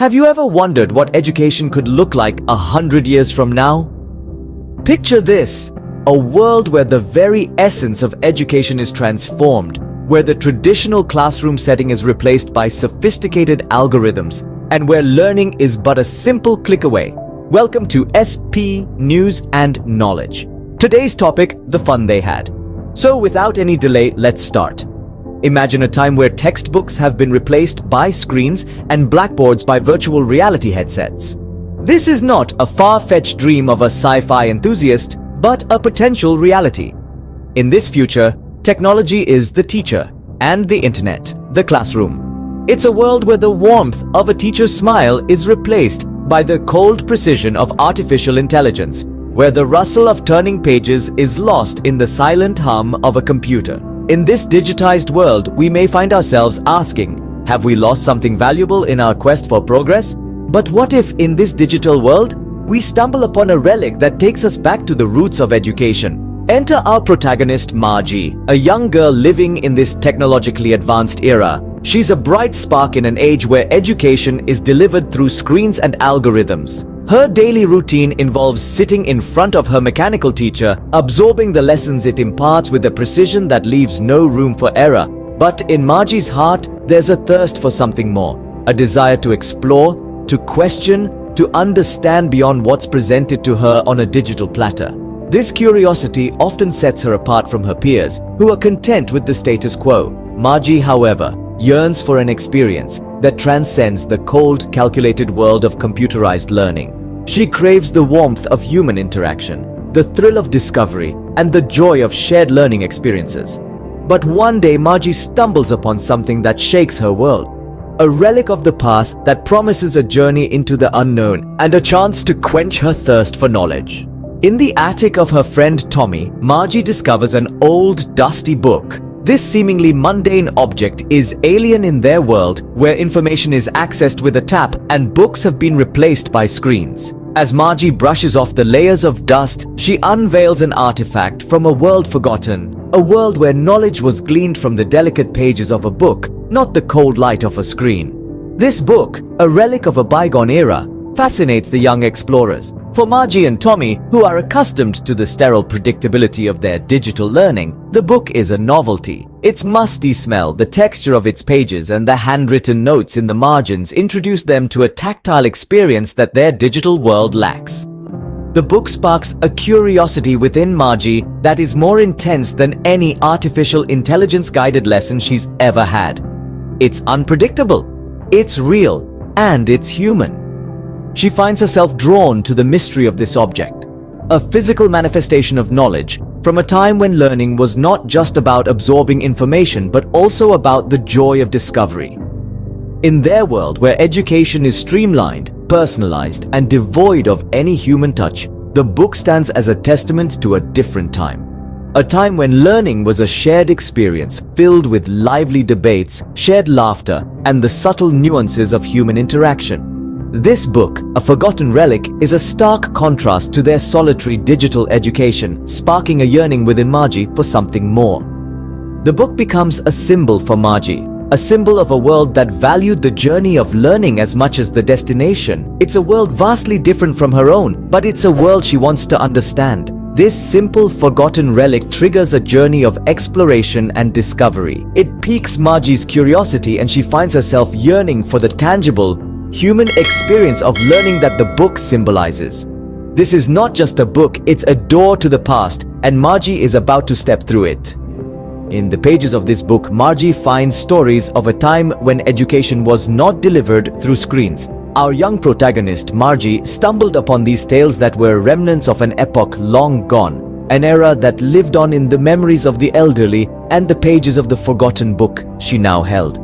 Have you ever wondered what education could look like 100 years from now? Picture this, a world where the very essence of education is transformed, where the traditional classroom setting is replaced by sophisticated algorithms, and where learning is but a simple click away. Welcome to SP News and Knowledge. Today's topic, the fun they had. So without any delay, let's start. Imagine a time where textbooks have been replaced by screens and blackboards by virtual reality headsets. This is not a far-fetched dream of a sci-fi enthusiast, but a potential reality. In this future, technology is the teacher, and the internet, the classroom. It's a world where the warmth of a teacher's smile is replaced by the cold precision of artificial intelligence, where the rustle of turning pages is lost in the silent hum of a computer. In this digitized world, we may find ourselves asking, have we lost something valuable in our quest for progress? But what if in this digital world, we stumble upon a relic that takes us back to the roots of education? Enter our protagonist Margie, a young girl living in this technologically advanced era. She's a bright spark in an age where education is delivered through screens and algorithms. Her daily routine involves sitting in front of her mechanical teacher, absorbing the lessons it imparts with a precision that leaves no room for error. But in Margie's heart, there's a thirst for something more, a desire to explore, to question, to understand beyond what's presented to her on a digital platter. This curiosity often sets her apart from her peers, who are content with the status quo. Margie, however, yearns for an experience that transcends the cold, calculated world of computerized learning. She craves the warmth of human interaction, the thrill of discovery, and the joy of shared learning experiences. But one day Margie stumbles upon something that shakes her world. A relic of the past that promises a journey into the unknown and a chance to quench her thirst for knowledge. In the attic of her friend Tommy, Margie discovers an old, dusty book. This seemingly mundane object is alien in their world, where information is accessed with a tap and books have been replaced by screens. As Margie brushes off the layers of dust, she unveils an artifact from a world forgotten, a world where knowledge was gleaned from the delicate pages of a book, not the cold light of a screen. This book, a relic of a bygone era, fascinates the young explorers. For Margie and Tommy, who are accustomed to the sterile predictability of their digital learning, the book is a novelty. Its musty smell, the texture of its pages, and the handwritten notes in the margins introduce them to a tactile experience that their digital world lacks. The book sparks a curiosity within Margie that is more intense than any artificial intelligence-guided lesson she's ever had. It's unpredictable, it's real, and it's human. She finds herself drawn to the mystery of this object, a physical manifestation of knowledge from a time when learning was not just about absorbing information but also about the joy of discovery. In their world, where education is streamlined, personalized, and devoid of any human touch, the book stands as a testament to a different time. A time when learning was a shared experience filled with lively debates, shared laughter, and the subtle nuances of human interaction. This book, a forgotten relic, is a stark contrast to their solitary digital education, sparking a yearning within Margie for something more. The book becomes a symbol for Margie, a symbol of a world that valued the journey of learning as much as the destination. It's a world vastly different from her own, but it's a world she wants to understand. This simple, forgotten relic triggers a journey of exploration and discovery. It piques Margie's curiosity and she finds herself yearning for the tangible, human experience of learning that the book symbolizes. This is not just a book, it's a door to the past, and Margie is about to step through it. In the pages of this book, Margie finds stories of a time when education was not delivered through screens. Our young protagonist, Margie, stumbled upon these tales that were remnants of an epoch long gone, an era that lived on in the memories of the elderly and the pages of the forgotten book she now held.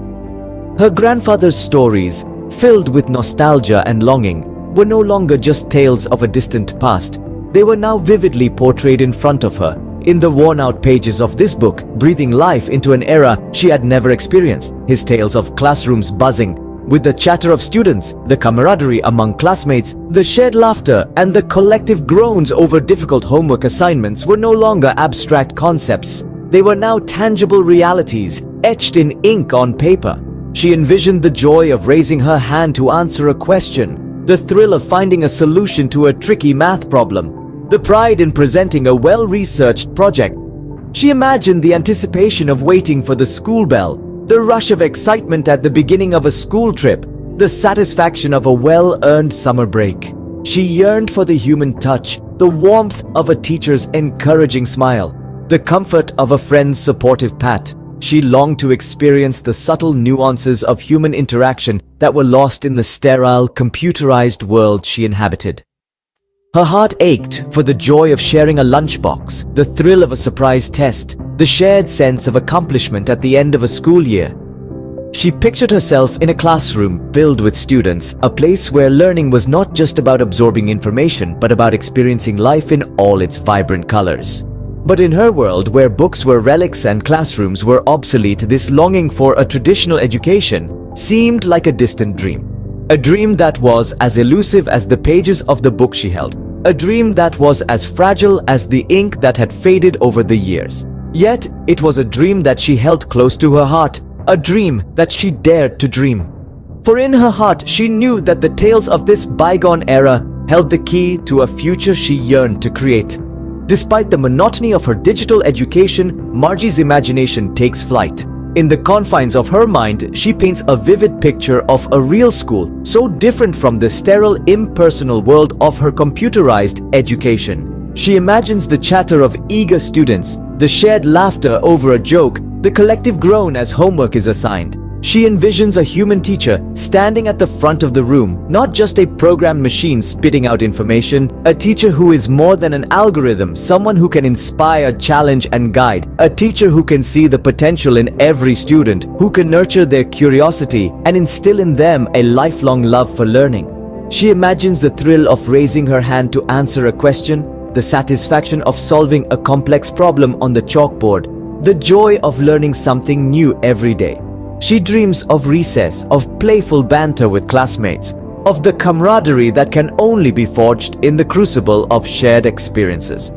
Her grandfather's stories, filled with nostalgia and longing, were no longer just tales of a distant past. They were now vividly portrayed in front of her, in the worn-out pages of this book, breathing life into an era she had never experienced. His tales of classrooms buzzing with the chatter of students, the camaraderie among classmates, the shared laughter, and the collective groans over difficult homework assignments were no longer abstract concepts. They were now tangible realities, etched in ink on paper. She envisioned the joy of raising her hand to answer a question, the thrill of finding a solution to a tricky math problem, the pride in presenting a well-researched project. She imagined the anticipation of waiting for the school bell, the rush of excitement at the beginning of a school trip, the satisfaction of a well-earned summer break. She yearned for the human touch, the warmth of a teacher's encouraging smile, the comfort of a friend's supportive pat. She longed to experience the subtle nuances of human interaction that were lost in the sterile, computerized world she inhabited. Her heart ached for the joy of sharing a lunchbox, the thrill of a surprise test, the shared sense of accomplishment at the end of a school year. She pictured herself in a classroom filled with students, a place where learning was not just about absorbing information, but about experiencing life in all its vibrant colors. But in her world, where books were relics and classrooms were obsolete, this longing for a traditional education seemed like a distant dream. A dream that was as elusive as the pages of the book she held. A dream that was as fragile as the ink that had faded over the years. Yet, it was a dream that she held close to her heart. A dream that she dared to dream. For in her heart, she knew that the tales of this bygone era held the key to a future she yearned to create. Despite the monotony of her digital education, Margie's imagination takes flight. In the confines of her mind, she paints a vivid picture of a real school, so different from the sterile, impersonal world of her computerized education. She imagines the chatter of eager students, the shared laughter over a joke, the collective groan as homework is assigned. She envisions a human teacher standing at the front of the room, not just a programmed machine spitting out information, a teacher who is more than an algorithm, someone who can inspire, challenge, and guide, a teacher who can see the potential in every student, who can nurture their curiosity and instill in them a lifelong love for learning. She imagines the thrill of raising her hand to answer a question, the satisfaction of solving a complex problem on the chalkboard, the joy of learning something new every day. She dreams of recess, of playful banter with classmates, of the camaraderie that can only be forged in the crucible of shared experiences.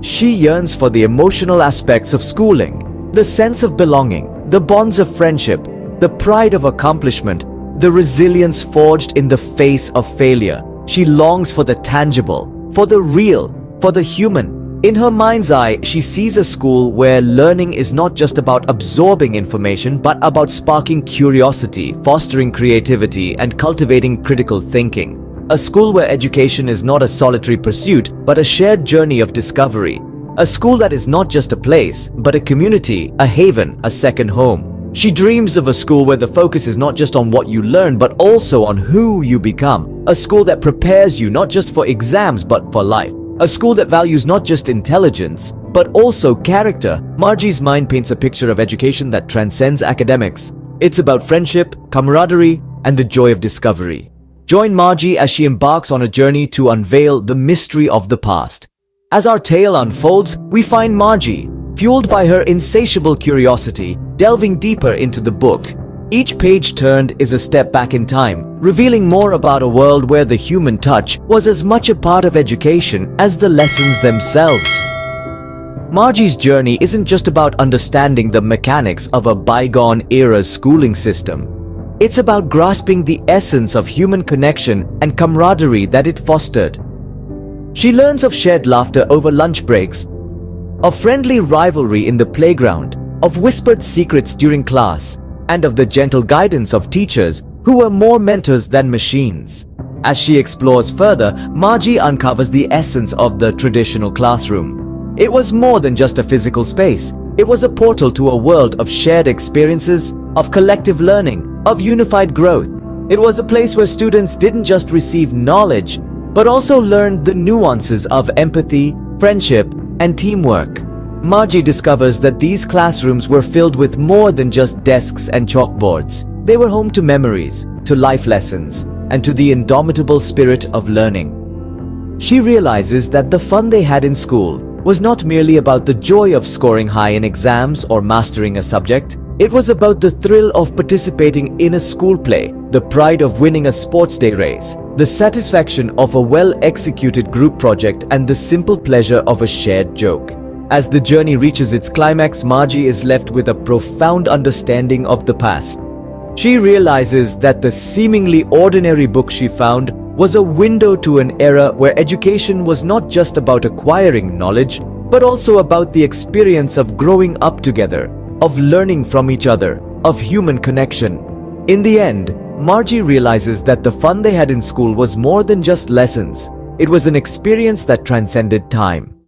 She yearns for the emotional aspects of schooling, the sense of belonging, the bonds of friendship, the pride of accomplishment, the resilience forged in the face of failure. She longs for the tangible, for the real, for the human. In her mind's eye, she sees a school where learning is not just about absorbing information, but about sparking curiosity, fostering creativity, and cultivating critical thinking. A school where education is not a solitary pursuit, but a shared journey of discovery. A school that is not just a place, but a community, a haven, a second home. She dreams of a school where the focus is not just on what you learn, but also on who you become. A school that prepares you not just for exams, but for life. A school that values not just intelligence, but also character. Margie's mind paints a picture of education that transcends academics. It's about friendship, camaraderie, and the joy of discovery. Join Margie as she embarks on a journey to unveil the mystery of the past. As our tale unfolds, we find Margie, fueled by her insatiable curiosity, delving deeper into the book. Each page turned is a step back in time, revealing more about a world where the human touch was as much a part of education as the lessons themselves. Margie's journey isn't just about understanding the mechanics of a bygone era's schooling system. It's about grasping the essence of human connection and camaraderie that it fostered. She learns of shared laughter over lunch breaks, of friendly rivalry in the playground, of whispered secrets during class, and of the gentle guidance of teachers who were more mentors than machines. As she explores further, Margie uncovers the essence of the traditional classroom. It was more than just a physical space. It was a portal to a world of shared experiences, of collective learning, of unified growth. It was a place where students didn't just receive knowledge, but also learned the nuances of empathy, friendship, and teamwork. Margie discovers that these classrooms were filled with more than just desks and chalkboards. They were home to memories, to life lessons, and to the indomitable spirit of learning. She realizes that the fun they had in school was not merely about the joy of scoring high in exams or mastering a subject. It was about the thrill of participating in a school play, the pride of winning a sports day race, the satisfaction of a well-executed group project, and the simple pleasure of a shared joke. As the journey reaches its climax, Margie is left with a profound understanding of the past. She realizes that the seemingly ordinary book she found was a window to an era where education was not just about acquiring knowledge, but also about the experience of growing up together, of learning from each other, of human connection. In the end, Margie realizes that the fun they had in school was more than just lessons. It was an experience that transcended time.